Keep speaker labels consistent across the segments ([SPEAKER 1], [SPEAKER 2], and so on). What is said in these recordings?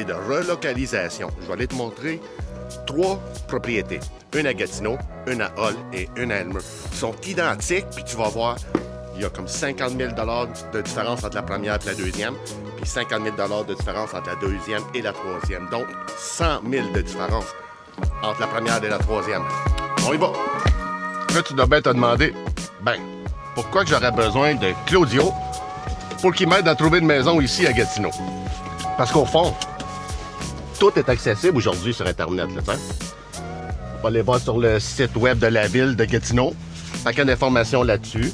[SPEAKER 1] de relocalisation. Je vais aller te montrer 3 propriétés. Une à Gatineau, une à Hull et une à Elmer. Ils sont identiques, puis tu vas voir, il y a comme 50 000 $ de différence entre la première et la deuxième, puis 50 000 $ de différence entre la deuxième et la troisième. Donc, 100 000 de différence entre la première et la troisième. On y va! Là, tu dois bien te demander, pourquoi que j'aurais besoin de Claudio pour qu'il m'aide à trouver une maison ici à Gatineau? Parce qu'au fond, tout est accessible aujourd'hui sur Internet, là, t'sais. On va aller voir sur le site web de la ville de Gatineau. Paquet d'informations là-dessus.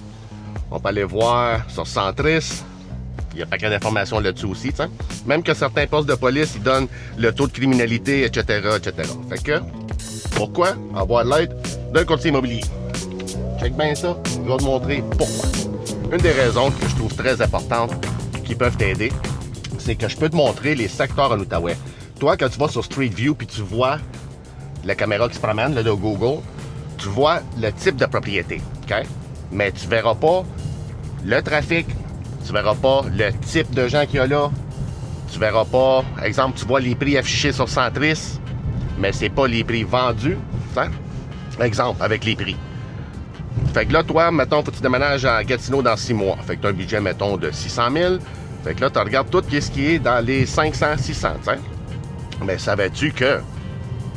[SPEAKER 1] On peut aller voir sur Centris. Il y a paquet d'informations là-dessus aussi, t'sais. Même que certains postes de police, ils donnent le taux de criminalité, etc., etc. Fait que, pourquoi avoir l'aide d'un courtier immobilier? Check bien ça, je vais te montrer pourquoi. Une des raisons que je trouve très importantes qui peuvent t'aider, c'est que je peux te montrer les secteurs en Outaouais. Toi, quand tu vas sur Street View puis tu vois la caméra qui se promène là, de Google, tu vois le type de propriété, OK? Mais tu verras pas le trafic, tu verras pas le type de gens qu'il y a là, tu verras pas, exemple, tu vois les prix affichés sur Centris, mais c'est pas les prix vendus, hein? Exemple, avec les prix. Fait que là, toi, mettons, faut que tu déménages à Gatineau dans 6 mois. Fait que tu as un budget, mettons, de 600 000. Fait que là, tu regardes tout ce qui est dans les 500, 600, tu sais. Mais savais-tu que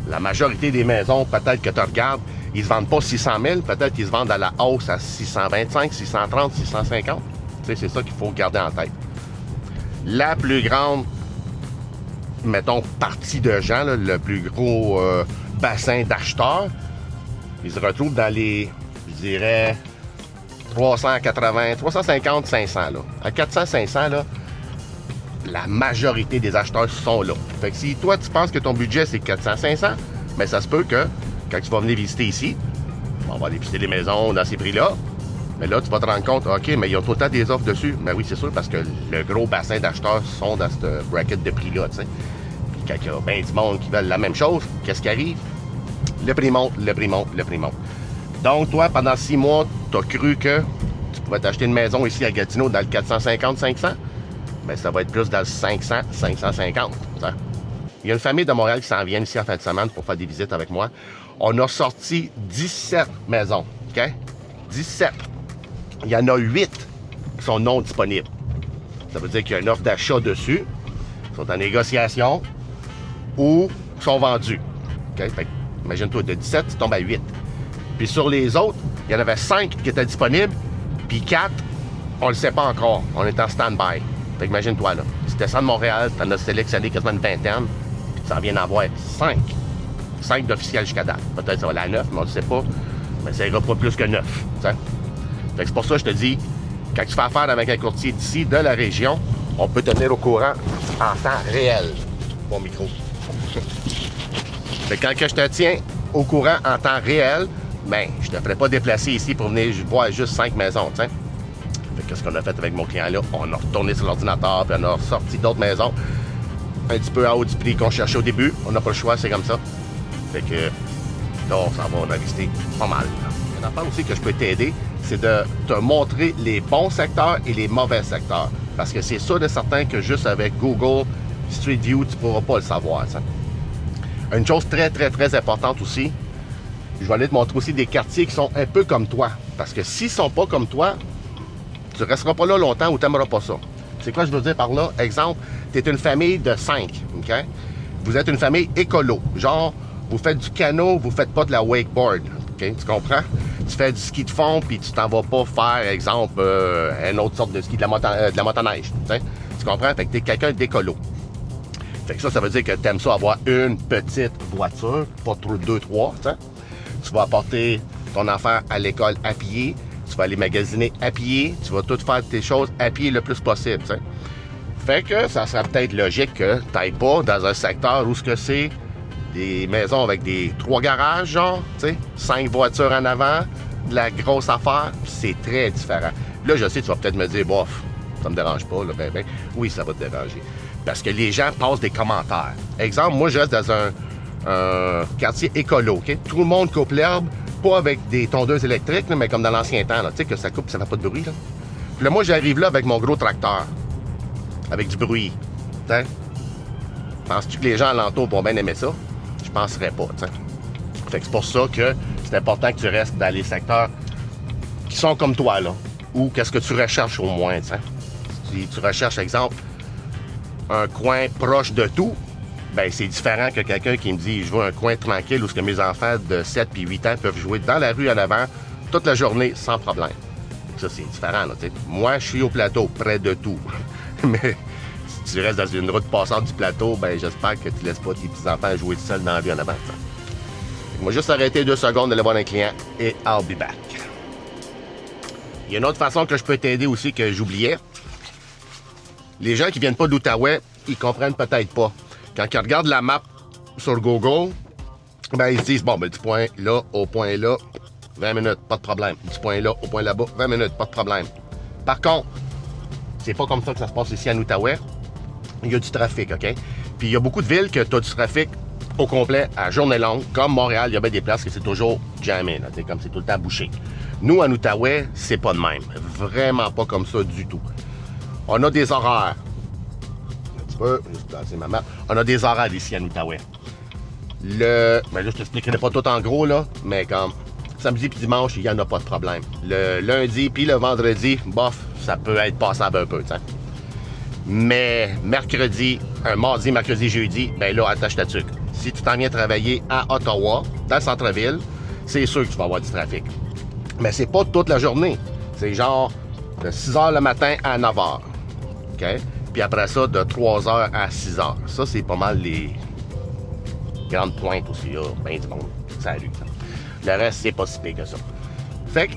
[SPEAKER 1] la majorité des maisons, peut-être que tu regardes, ils se vendent pas 600 000, peut-être qu'ils se vendent à la hausse à 625, 630, 650. Tu sais, c'est ça qu'il faut garder en tête. La plus grande, mettons, partie de gens, là, le plus gros bassin d'acheteurs, ils se retrouvent dans les, je dirais, 380, 350, 500, là. À 400, 500, là, la majorité des acheteurs sont là. Fait que si toi, tu penses que ton budget, c'est 400, 500, mais ça se peut que, quand tu vas venir visiter ici, on va aller visiter les maisons dans ces prix-là, mais là, tu vas te rendre compte, OK, mais ils ont tout le temps des offres dessus. Mais oui, c'est sûr, parce que le gros bassin d'acheteurs sont dans ce bracket de prix-là, tu sais. Puis quand il y a bien du monde qui veulent la même chose, qu'est-ce qui arrive? Le prix monte, le prix monte, le prix monte. Donc, toi, pendant 6 mois, tu as cru que tu pouvais t'acheter une maison ici à Gatineau dans le 450-500, mais ça va être plus dans le 500-550. Hein? Il y a une famille de Montréal qui s'en vient ici en fin de semaine pour faire des visites avec moi. On a sorti 17 maisons, OK? 17. Il y en a 8 qui sont non disponibles. Ça veut dire qu'il y a une offre d'achat dessus, qui sont en négociation ou qui sont vendus. OK? Fait que, imagine-toi, de 17, tu tombes à 8. Puis sur les autres, il y en avait 5 qui étaient disponibles, puis 4, on ne le sait pas encore. On est en stand-by. Fait que imagine-toi, là. Si tu descends de Montréal, tu en as sélectionné quasiment une vingtaine, puis tu en viens d'en avoir 5. 5 d'officiels jusqu'à date. Peut-être ça va aller à 9, mais on ne sait pas. Mais ça ira pas plus que 9. T'sais? Fait que c'est pour ça que je te dis, quand tu fais affaire avec un courtier d'ici, de la région, on peut te tenir au courant en temps réel. Bon micro. Fait que quand que je te tiens au courant en temps réel, ben, je te ferai pas déplacer ici pour venir voir juste 5 maisons, tu sais. Fait que qu'est-ce qu'on a fait avec mon client-là? On a retourné sur l'ordinateur, puis on a sorti d'autres maisons. Un petit peu en haut du prix qu'on cherchait au début. On n'a pas le choix, c'est comme ça. Fait que là, on s'en va, on a visité pas mal. Une affaire aussi que je peux t'aider, c'est de te montrer les bons secteurs et les mauvais secteurs. Parce que c'est sûr de certain que juste avec Google Street View, tu ne pourras pas le savoir, ça. Une chose très, très, très importante aussi, je vais aller te montrer aussi des quartiers qui sont un peu comme toi. Parce que s'ils ne sont pas comme toi, tu ne resteras pas là longtemps ou tu n'aimeras pas ça. C'est quoi je veux dire par là? Exemple, tu es une famille de 5, OK? Vous êtes une famille écolo. Genre, vous faites du canot, vous ne faites pas de la wakeboard. OK? Tu comprends? Tu fais du ski de fond, puis tu t'en vas pas faire, exemple, une autre sorte de ski, de la motoneige. Tu comprends? Fait que tu es quelqu'un d'écolo. Fait que ça veut dire que tu aimes ça avoir une petite voiture, pas trop 2, 3, t'sais. Tu vas apporter ton enfant à l'école à pied, tu vas aller magasiner à pied, tu vas tout faire tes choses à pied le plus possible, t'sais. Fait que ça serait peut-être logique que tu n'ailles pas dans un secteur où ce que c'est des maisons avec des 3 garages, genre, tu sais, 5 voitures en avant, de la grosse affaire, c'est très différent. Là, je sais, tu vas peut-être me dire, bof, ça me dérange pas, là, ben. Oui, ça va te déranger. Parce que les gens passent des commentaires. Exemple, moi, je reste dans un quartier écolo, OK? Tout le monde coupe l'herbe, pas avec des tondeuses électriques, là, mais comme dans l'ancien temps, tu sais, que ça coupe, ça fait pas de bruit, là. Puis là, moi, j'arrive là avec mon gros tracteur, avec du bruit, tu sais. Penses-tu que les gens alentour vont bien aimer ça? Je penserais pas, t'sais. Fait que c'est pour ça que c'est important que tu restes dans les secteurs qui sont comme toi, là. Ou qu'est-ce que tu recherches au moins, t'sais. Si tu recherches, exemple, un coin proche de tout, ben c'est différent que quelqu'un qui me dit « Je veux un coin tranquille où ce que mes enfants de 7 puis 8 ans peuvent jouer dans la rue en avant toute la journée sans problème. » Ça, c'est différent, là, t'sais. Moi, je suis au plateau, près de tout. Mais si tu restes dans une route passante du plateau, ben j'espère que tu laisses pas tes petits-enfants jouer seuls dans la rue en avant. Moi, juste arrêter 2 secondes d'aller voir un client et I'll be back. Il y a une autre façon que je peux t'aider aussi que j'oubliais. Les gens qui viennent pas d'Outaouais, ils comprennent peut-être pas. Quand ils regardent la map sur Google, ben ils se disent, bon, ben du point là au point là, 20 minutes, pas de problème. Du point là au point là-bas, 20 minutes, pas de problème. Par contre, c'est pas comme ça que ça se passe ici à Outaouais. Il y a du trafic, OK? Puis il y a beaucoup de villes que tu as du trafic au complet à journée longue. Comme Montréal, il y a bien des places que c'est toujours jammé, là, comme c'est tout le temps bouché. Nous, en Outaouais, c'est pas de même. Vraiment pas comme ça du tout. On a des horaires. Un petit peu, juste placer ma map. On a des horaires ici à Outaouais. Ben là, je t'expliquerai pas tout en gros, là, mais comme samedi puis dimanche, il n'y en a pas de problème. Le lundi puis le vendredi, bof, ça peut être passable un peu, t'sais. Mais mercredi, un mardi, mercredi, jeudi, ben là, attache ta tuque. Si tu t'en viens travailler à Ottawa, dans le centre-ville, c'est sûr que tu vas avoir du trafic. Mais c'est pas toute la journée. C'est genre de 6 h le matin à 9 h. OK? Puis après ça, de 3 h à 6 h. Ça, c'est pas mal les grandes pointes aussi. Il y a bien du monde. Salut. Le reste, c'est pas si pire que ça. Fait que,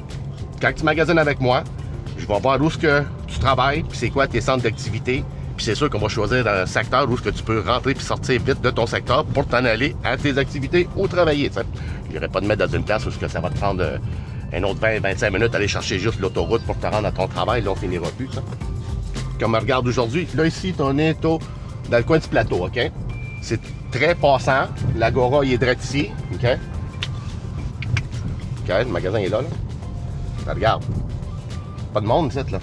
[SPEAKER 1] quand tu magasines avec moi, je vais voir où est-ce que tu travailles, puis c'est quoi tes centres d'activité. Puis c'est sûr qu'on va choisir un secteur où est-ce que tu peux rentrer puis sortir vite de ton secteur pour t'en aller à tes activités ou travailler. T'sais. Je n'irai pas te mettre dans une place où ça va te prendre un autre 20-25 minutes aller chercher juste l'autoroute pour te rendre à ton travail. Là, on finira plus. T'sais. Comme on regarde aujourd'hui, là ici, on est dans le coin du plateau, OK? C'est très passant. L'Agora, il est direct ici, OK? OK, le magasin est là, là. Ça, regarde. Pas de monde, ici, là.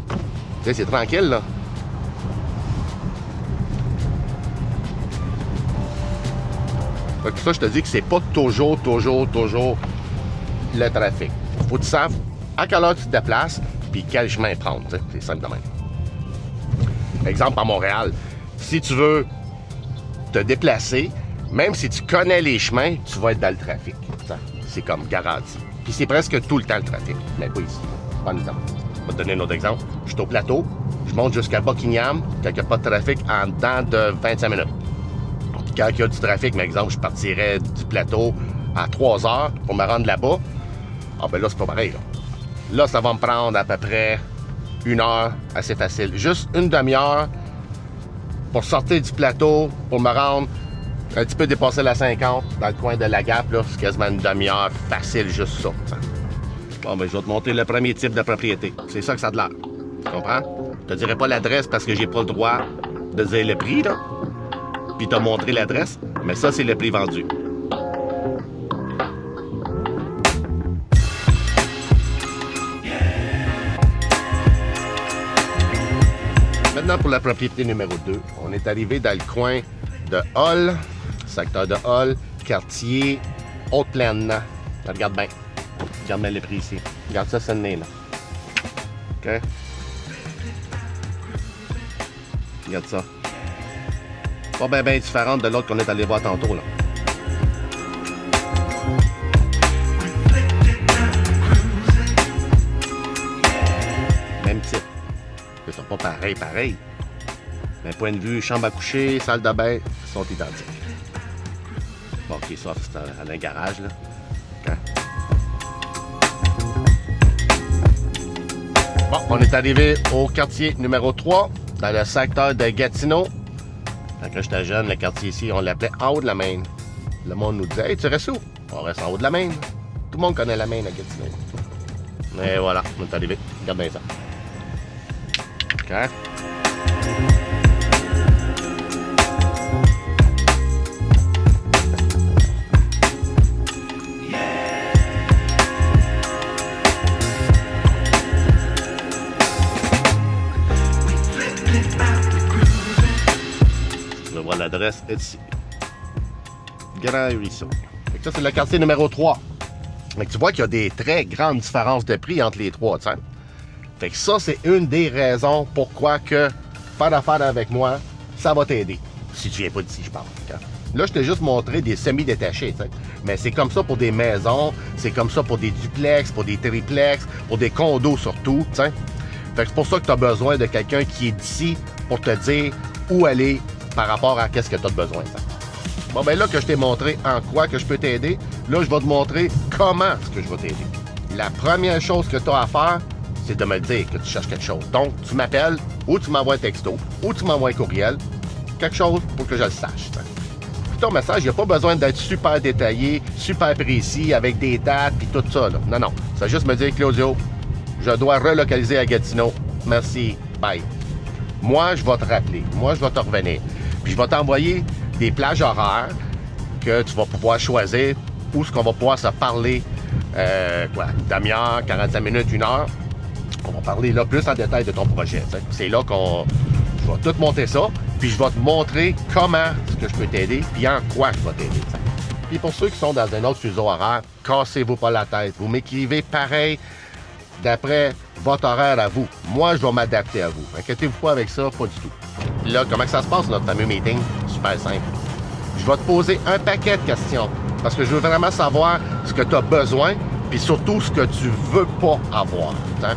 [SPEAKER 1] Tu sais, c'est tranquille, là. Fait que ça, je te dis que c'est pas toujours le trafic. Faut que tu saches à quelle heure tu te déplaces puis quel chemin prendre. C'est simple de même. Exemple, à Montréal, si tu veux te déplacer, même si tu connais les chemins, tu vas être dans le trafic. C'est comme garanti. Puis c'est presque tout le temps le trafic, mais pas ici. Pas exemple. Je vais te donner un autre exemple. Je suis au plateau, je monte jusqu'à Buckingham, quand il n'y a pas de trafic, en dedans de 25 minutes. Quand il y a du trafic, par exemple, je partirais du plateau à 3 h pour me rendre là-bas. Ah ben là, c'est pas pareil. Là, ça va me prendre à peu près 1 heure, assez facile. Juste une demi-heure pour sortir du plateau, pour me rendre un petit peu dépasser la 50 dans le coin de la Gap. Là, c'est quasiment une demi-heure facile, juste ça. Bon, ben je vais te montrer le premier type de propriété. C'est ça que ça a de l'air. Tu comprends? Je te dirai pas l'adresse parce que j'ai pas le droit de dire le prix, là. Puis t'as montré l'adresse, mais ça, c'est le prix vendu. Maintenant, pour la propriété numéro 2, on est arrivé dans le coin de Hull, secteur de Hull, quartier Haute-Plaine. Regarde bien. Regarde bien le prix ici. Regarde ça, c'est le nez, là. OK? Regarde ça. Pas bien différente de l'autre qu'on est allé voir tantôt, là. Même type. Ils sont pas pareil. Mais point de vue, chambre à coucher, salle de bain, sont identiques. Bon, OK, ça, c'est un garage, là. Okay. Bon, on est arrivé au quartier numéro 3, dans le secteur de Gatineau. Quand j'étais jeune, le quartier ici, on l'appelait en haut de la Maine. Le monde nous disait « Hey, tu restes où? » On reste en haut de la Maine. Tout le monde connaît la Maine à Gatineau. Et voilà, on est arrivé. Regarde bien ça. OK. l'adresse, reste ici. Grand Ruisseau. Fait que ça, c'est le quartier numéro 3. Fait que tu vois qu'il y a des très grandes différences de prix entre les trois, tu sais. Fait que ça, c'est une des raisons pourquoi que faire affaire avec moi, ça va t'aider. Si tu viens pas d'ici, je parle. Okay? Là, je t'ai juste montré des semi-détachés, tu sais. Mais c'est comme ça pour des maisons, c'est comme ça pour des duplex, pour des triplex, pour des condos surtout, tu sais. Fait que c'est pour ça que tu as besoin de quelqu'un qui est d'ici pour te dire où aller par rapport à qu'est-ce que tu as besoin, t'sais. Bon, ben là que je t'ai montré en quoi que je peux t'aider, là, je vais te montrer comment est-ce que je vais t'aider. La première chose que tu as à faire, c'est de me dire que tu cherches quelque chose. Donc, tu m'appelles, ou tu m'envoies un texto, ou tu m'envoies un courriel, quelque chose pour que je le sache. T'sais. Puis ton message, il n'y a pas besoin d'être super détaillé, super précis, avec des dates, puis tout ça. Là. Non, non. Ça juste me dire, Claudio, je dois relocaliser à Gatineau. Merci. Bye. Moi, je vais te rappeler. Moi, je vais te revenir. Puis, je vais t'envoyer des plages horaires que tu vas pouvoir choisir où est-ce qu'on va pouvoir se parler, une demi-heure, 45 minutes, 1 heure. On va parler là plus en détail de ton projet. T'sais. C'est là je vais tout monter ça, puis je vais te montrer comment est-ce que je peux t'aider, puis en quoi je vais t'aider. T'sais. Puis pour ceux qui sont dans un autre fuseau horaire, cassez-vous pas la tête. Vous m'écrivez pareil d'après votre horaire à vous. Moi, je vais m'adapter à vous. Inquiétez-vous pas avec ça, pas du tout. Puis là, comment ça se passe, notre fameux meeting? Super simple. Je vais te poser un paquet de questions parce que je veux vraiment savoir ce que tu as besoin puis surtout ce que tu veux pas avoir. Hein?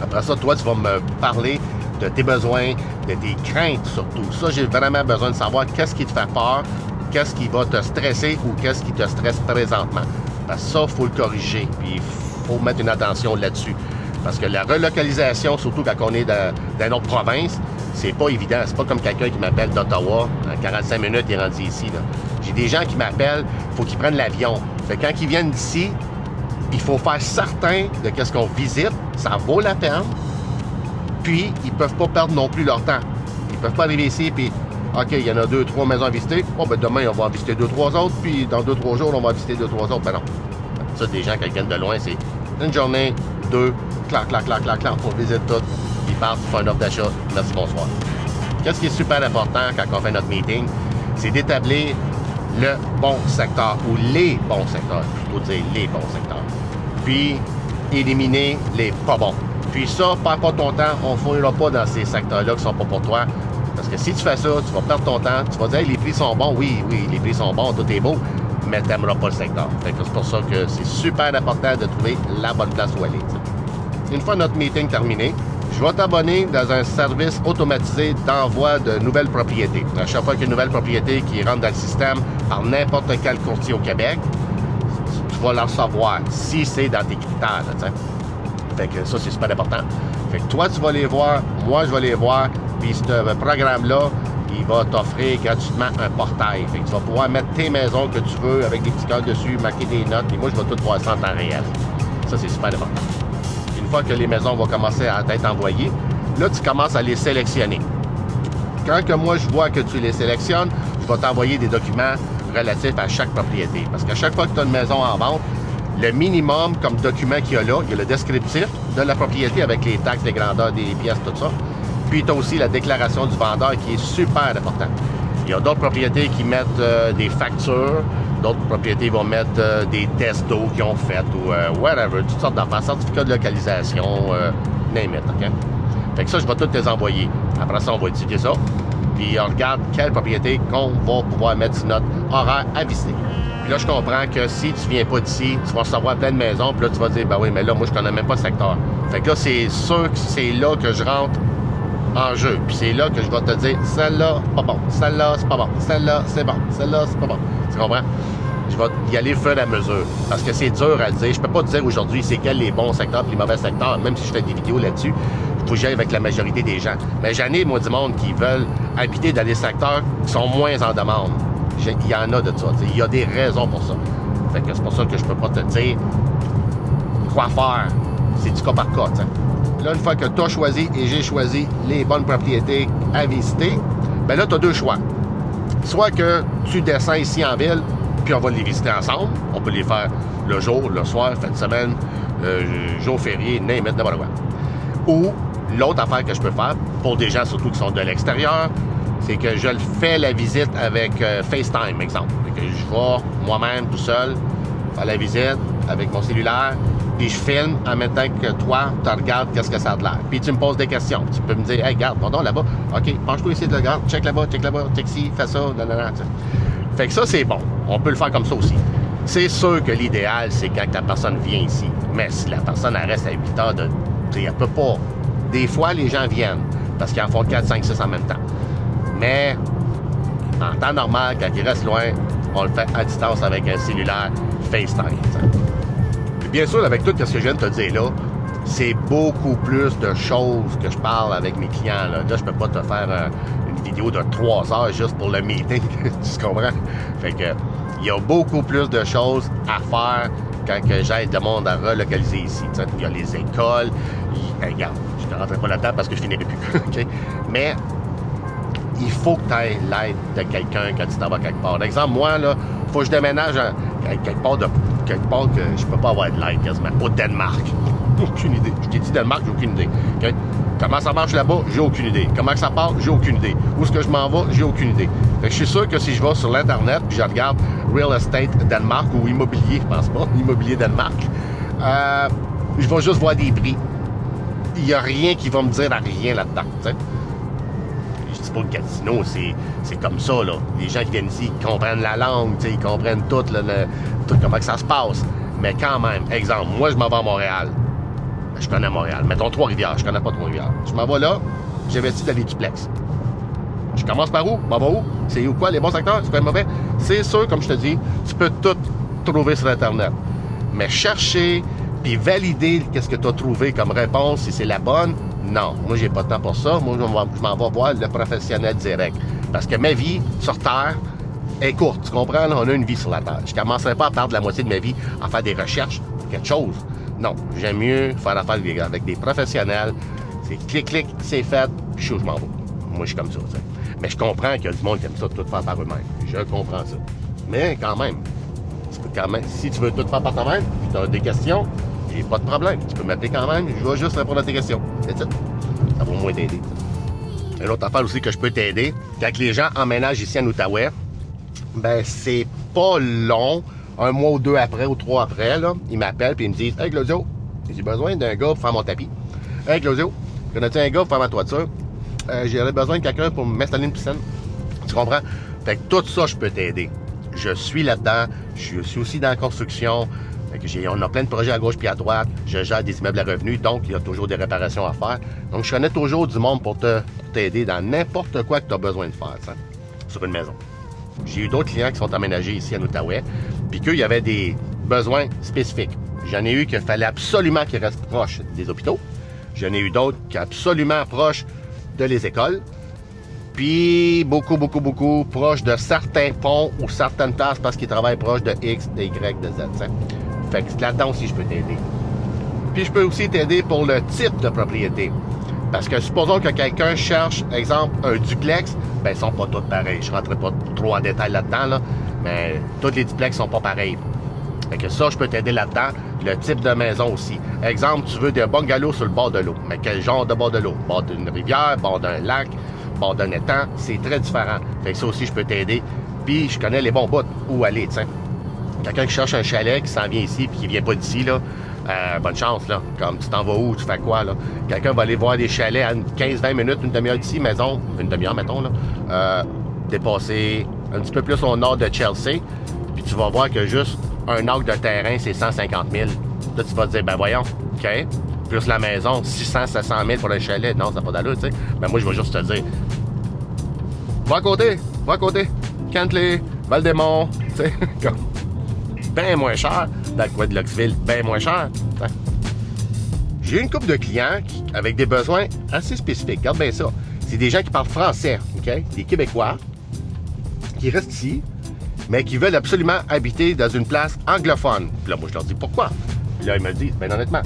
[SPEAKER 1] Après ça, toi, tu vas me parler de tes besoins, de tes craintes surtout. Ça, j'ai vraiment besoin de savoir qu'est-ce qui te fait peur, qu'est-ce qui va te stresser ou qu'est-ce qui te stresse présentement. Parce que ça, il faut le corriger puis il faut mettre une attention là-dessus. Parce que la relocalisation, surtout quand on est dans une autre province, c'est pas évident. C'est pas comme quelqu'un qui m'appelle d'Ottawa. En 45 minutes, il est rendu ici. Là. J'ai des gens qui m'appellent, il faut qu'ils prennent l'avion. Fait que quand ils viennent d'ici, il faut faire certain de qu'est-ce qu'on visite. Ça vaut la peine. Puis, ils peuvent pas perdre non plus leur temps. Ils peuvent pas arriver ici puis OK, il y en a 2, 3 maisons à visiter. Bon, ben demain, on va en visiter 2, 3 autres. Puis, dans 2, 3 jours, on va en visiter 2, 3 autres. Ben non. Ça, des gens qui viennent de loin, c'est une journée, 2, clac, clac, clac, clac, clac, on visite tout. Ils partent, ils font un offre d'achat. Merci, bonsoir. Qu'est-ce qui est super important quand on fait notre meeting? C'est d'établir le bon secteur ou les bons secteurs. Plutôt dire les bons secteurs. Puis, éliminer les pas bons. Puis ça, perds pas ton temps. On ne fouillera pas dans ces secteurs-là qui ne sont pas pour toi. Parce que si tu fais ça, tu vas perdre ton temps. Tu vas dire, hey, les prix sont bons. Oui, les prix sont bons, tout est beau. Mais tu n'aimeras pas le secteur. Fait que c'est pour ça que c'est super important de trouver la bonne place où aller. T'sais. Une fois notre meeting terminé, je vais t'abonner dans un service automatisé d'envoi de nouvelles propriétés. À chaque fois qu'il y a une nouvelle propriété qui rentre dans le système par n'importe quel courtier au Québec, tu vas la recevoir si c'est dans tes critères. Là, fait que ça, c'est super important. Fait que toi, tu vas les voir, moi, je vais les voir, puis ce programme-là, il va t'offrir gratuitement un portail. Fait que tu vas pouvoir mettre tes maisons que tu veux avec des petits cœurs dessus, marquer des notes, et moi, je vais tout voir ça en temps réel. Ça, c'est super important. Une fois que les maisons vont commencer à être envoyées, là, tu commences à les sélectionner. Quand que moi, je vois que tu les sélectionnes, je vais t'envoyer des documents relatifs à chaque propriété. Parce qu'à chaque fois que tu as une maison en vente, le minimum comme document qu'il y a là, il y a le descriptif de la propriété avec les taxes, les grandeurs des pièces, tout ça. Puis, tu as aussi la déclaration du vendeur qui est super important. Il y a d'autres propriétés qui mettent des factures. D'autres propriétés vont mettre des tests d'eau qu'ils ont fait ou whatever, toutes sortes d'affaires, certificats de localisation, name it, OK? Fait que ça, je vais toutes les envoyer. Après ça, on va étudier ça. Puis on regarde quelle propriété qu'on va pouvoir mettre sur notre horaire à visiter. Puis là, je comprends que si tu viens pas d'ici, tu vas recevoir plein de maisons, puis là, tu vas dire, ben oui, mais là, moi, je connais même pas le secteur. Fait que là, c'est sûr que c'est là que je rentre en jeu. Puis c'est là que je vais te dire, celle-là, pas bon. Celle-là, c'est pas bon. Celle-là, c'est bon. Celle-là, c'est pas bon. Tu comprends? Je vais y aller fur et à mesure. Parce que c'est dur à dire. Je peux pas te dire aujourd'hui c'est quels les bons secteurs et les mauvais secteurs, même si je fais des vidéos là-dessus. Il faut que j'aille avec la majorité des gens. Mais j'en ai, moi, du monde qui veulent habiter dans des secteurs qui sont moins en demande. Il y en a de ça. Il y a des raisons pour ça. Fait que c'est pour ça que je peux pas te dire quoi faire. C'est du cas par cas. T'sais. Là, une fois que tu as choisi et j'ai choisi les bonnes propriétés à visiter, bien là, tu as deux choix. Soit que tu descends ici en ville, puis on va les visiter ensemble. On peut les faire le jour, le soir, fin de semaine, jour férié, n'importe quoi. Ou l'autre affaire que je peux faire, pour des gens surtout qui sont de l'extérieur, c'est que je le fais la visite avec FaceTime, exemple. Que je vais moi-même tout seul faire la visite avec mon cellulaire, puis je filme en même temps que toi, tu regardes qu'est-ce que ça a de l'air. Puis tu me poses des questions. Tu peux me dire, hey, regarde, pardon, là-bas. OK, penche-toi ici, regarde, check là-bas, check ici, fais ça, nanana. Fait que ça, c'est bon. On peut le faire comme ça aussi. C'est sûr que l'idéal, c'est quand la personne vient ici. Mais si la personne elle reste à 8 heures, elle peut pas. Des fois, les gens viennent parce qu'ils en font 4, 5, 6 en même temps. Mais en temps normal, quand ils restent loin, on le fait à distance avec un cellulaire FaceTime. Puis bien sûr, avec tout ce que je viens de te dire là, c'est beaucoup plus de choses que je parle avec mes clients. Là, je peux pas te faire une vidéo de 3 heures juste pour le meeting, tu comprends? Fait que il y a beaucoup plus de choses à faire quand j'aide le monde à relocaliser ici. T'sais, il y a les écoles. Regarde, je ne rentrerai pas là-dedans parce que je finirai plus. Okay? Mais il faut que tu aies l'aide de quelqu'un quand tu t'en vas quelque part. Exemple, moi, là, il faut que je déménage quelque part que je peux pas avoir de l'aide quasiment. Au Danemark. Aucune idée. Je t'ai dit Danemark, j'ai aucune idée. Okay? Comment ça marche là-bas? J'ai aucune idée. Comment ça part? J'ai aucune idée. Où est-ce que je m'en vais? J'ai aucune idée. Fait que je suis sûr que si je vais sur l'Internet puis je regarde Real Estate Danemark ou Immobilier, je pense pas, Immobilier Danemark, je vais juste voir des prix. Il n'y a rien qui va me dire à rien là-dedans. T'sais. Je dis pas que Gatineau, c'est comme ça, là. Les gens qui viennent ici, ils comprennent la langue, ils comprennent tout, tout comment que ça se passe. Mais quand même, exemple, moi, je m'en vais à Montréal. Je connais Montréal. Mettons Trois-Rivières. Je connais pas Trois-Rivières. Je m'en vais là, j'investis dans les duplex. Je commence par où? M'en vais où? C'est où quoi? Les bons secteurs? C'est pas mauvais? C'est sûr, comme je te dis, tu peux tout trouver sur Internet. Mais chercher puis valider qu'est-ce que tu as trouvé comme réponse, si c'est la bonne, non. Moi, j'ai pas de temps pour ça. Moi, je m'en vais voir le professionnel direct. Parce que ma vie sur Terre est courte. Tu comprends? Là, on a une vie sur la Terre. Je ne commencerai pas à perdre la moitié de ma vie à faire des recherches, quelque chose. Non. J'aime mieux faire affaire avec des professionnels. C'est clic, c'est fait, puis je sais où je m'en vais. Moi, je suis comme ça. T'sais. Mais je comprends qu'il y a du monde qui aime ça, tout faire par eux-mêmes. Je comprends ça. Mais quand même, si tu veux tout faire par toi-même, puis tu as des questions, j'ai pas de problème. Tu peux m'appeler quand même, je vais juste répondre à tes questions. C'est ça. Ça va au moins t'aider. Une autre affaire aussi que je peux t'aider, quand les gens emménagent ici en Outaouais, ben c'est pas long, 1 mois ou 2 après ou 3 après, là, ils m'appellent et ils me disent « Hey Claudio, j'ai besoin d'un gars pour faire mon tapis. Hey Claudio, connais-tu un gars pour faire ma toiture? J'aurais besoin de quelqu'un pour m'installer une piscine. » Tu comprends? Fait que tout ça, je peux t'aider. Je suis là-dedans, je suis aussi dans la construction. On a plein de projets à gauche puis à droite. Je gère des immeubles à revenus, donc il y a toujours des réparations à faire. Donc, je connais toujours du monde pour t'aider dans n'importe quoi que tu as besoin de faire, ça, sur une maison. J'ai eu d'autres clients qui sont aménagés ici en Outaouais, puis qu'il y avait des besoins spécifiques. J'en ai eu qu'il fallait absolument qu'ils restent proches des hôpitaux. J'en ai eu d'autres qui sont absolument proches de les écoles. Puis beaucoup proches de certains ponts ou certaines places parce qu'ils travaillent proches de X, de Y, de Z. T'sais. Fait que là-dedans aussi, je peux t'aider. Puis je peux aussi t'aider pour le type de propriété. Parce que supposons que quelqu'un cherche, exemple, un duplex, ben ils sont pas tous pareils. Je ne rentrerai pas trop en détail là-dedans, là, mais tous les duplex sont pas pareils. Fait que ça, je peux t'aider là-dedans. Le type de maison aussi. Exemple, tu veux des bungalows sur le bord de l'eau. Mais quel genre de bord de l'eau? Bord d'une rivière, bord d'un lac, bord d'un étang, c'est très différent. Fait que ça aussi, je peux t'aider. Puis, je connais les bons bouts où aller, tiens. Quelqu'un qui cherche un chalet, qui s'en vient ici, puis qui vient pas d'ici, là, bonne chance, là. Comme, tu t'en vas où, tu fais quoi, là? Quelqu'un va aller voir des chalets à 15-20 minutes, une demi-heure d'ici, maison, une demi-heure, mettons, là. Dépasser un petit peu plus au nord de Chelsea, puis tu vas voir que juste un acre de terrain, c'est 150 000. Là, tu vas te dire, ben voyons, OK? Plus la maison, 600-700 000 pour le chalet. Non, ça n'a pas d'allure, tu sais. Ben moi, je vais juste te dire, va à côté. Cantley, Val-des-Monts, tu sais, comme bien moins cher. Dans le coin de Luxville, bien moins cher. T'sais. J'ai une couple de clients avec des besoins assez spécifiques. Regarde bien ça. C'est des gens qui parlent français, OK? Des Québécois qui restent ici, mais qui veulent absolument habiter dans une place anglophone. Puis là, moi, je leur dis pourquoi. Puis là, ils me le disent, bien honnêtement.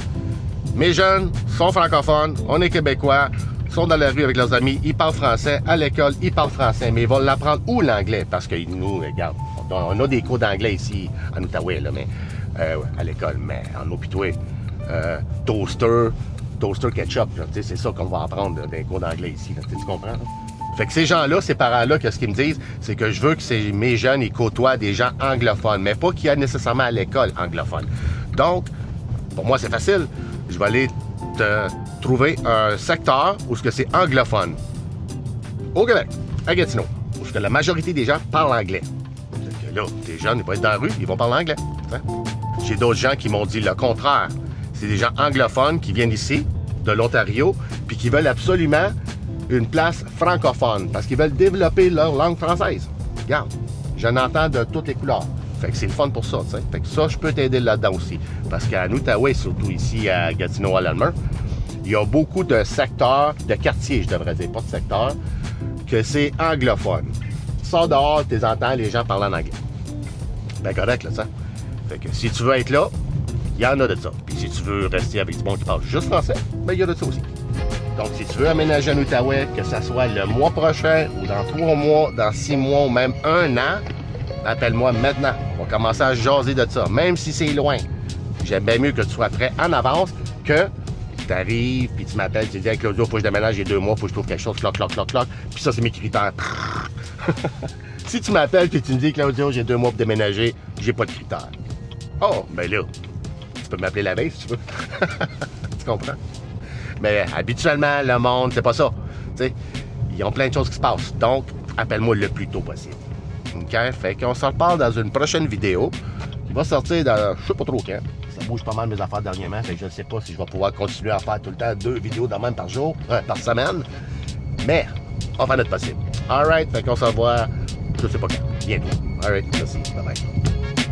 [SPEAKER 1] Mes jeunes sont francophones, on est Québécois, sont dans la rue avec leurs amis, ils parlent français, à l'école, ils parlent français, mais ils vont l'apprendre où l'anglais? Parce que nous, regarde, on a des cours d'anglais ici, en Outaouais, là, mais à l'école, mais en Outaouais, toaster ketchup, c'est ça qu'on va apprendre dans les cours d'anglais ici, là, tu comprends? Là? Fait que ces gens-là, ces parents-là, qu'est-ce qu'ils me disent? C'est que je veux que mes jeunes, ils côtoient des gens anglophones, mais pas qu'ils aillent nécessairement à l'école anglophone. Donc, pour moi, c'est facile. Je vais aller te trouver un secteur où c'est anglophone. Au Québec, à Gatineau, où la majorité des gens parlent anglais. Fait que là, tes jeunes, ils vont être dans la rue, ils vont parler anglais. Hein? J'ai d'autres gens qui m'ont dit le contraire. C'est des gens anglophones qui viennent ici, de l'Ontario, puis qui veulent absolument une place francophone, parce qu'ils veulent développer leur langue française. Regarde, j'en entends de toutes les couleurs. Fait que c'est le fun pour ça, tu sais. Fait que ça, je peux t'aider là-dedans aussi. Parce qu'à Outaouais, surtout ici à Gatineau-à-l'Almer, il y a beaucoup de secteurs, de quartiers, je devrais dire, pas de secteurs, que c'est anglophone. Tu sors dehors, tu entends les gens parler en anglais. Ben correct, là, ça. Fait que si tu veux être là, il y en a de ça. Puis si tu veux rester avec du monde qui parle juste français, ben il y a de ça aussi. Donc, si tu veux aménager en Outaouais, que ce soit le mois prochain, ou dans 3 mois, dans 6 mois, ou même 1 an, appelle-moi maintenant. On va commencer à jaser de ça, même si c'est loin. J'aime bien mieux que tu sois prêt en avance que tu arrives, puis tu m'appelles, tu dis hey, Claudio, faut que je déménage, j'ai 2 mois, faut que je trouve quelque chose, cloc. Puis ça, c'est mes critères. Si tu m'appelles et tu me dis Claudio, j'ai 2 mois pour déménager, j'ai pas de critères. Oh, ben là, tu peux m'appeler la veille si tu veux. Tu comprends? Mais habituellement, le monde, c'est pas ça. T'sais, ils ont plein de choses qui se passent. Donc, appelle-moi le plus tôt possible. OK? Fait qu'on s'en reparle dans une prochaine vidéo qui va sortir dans je sais pas trop quand. Ça bouge pas mal mes affaires dernièrement. Fait que je ne sais pas si je vais pouvoir continuer à faire tout le temps 2 vidéos de même par jour, par semaine. Mais, on va faire notre possible. Alright, fait qu'on se revoit, je sais pas quand. Bientôt. Alright, merci. Bye bye.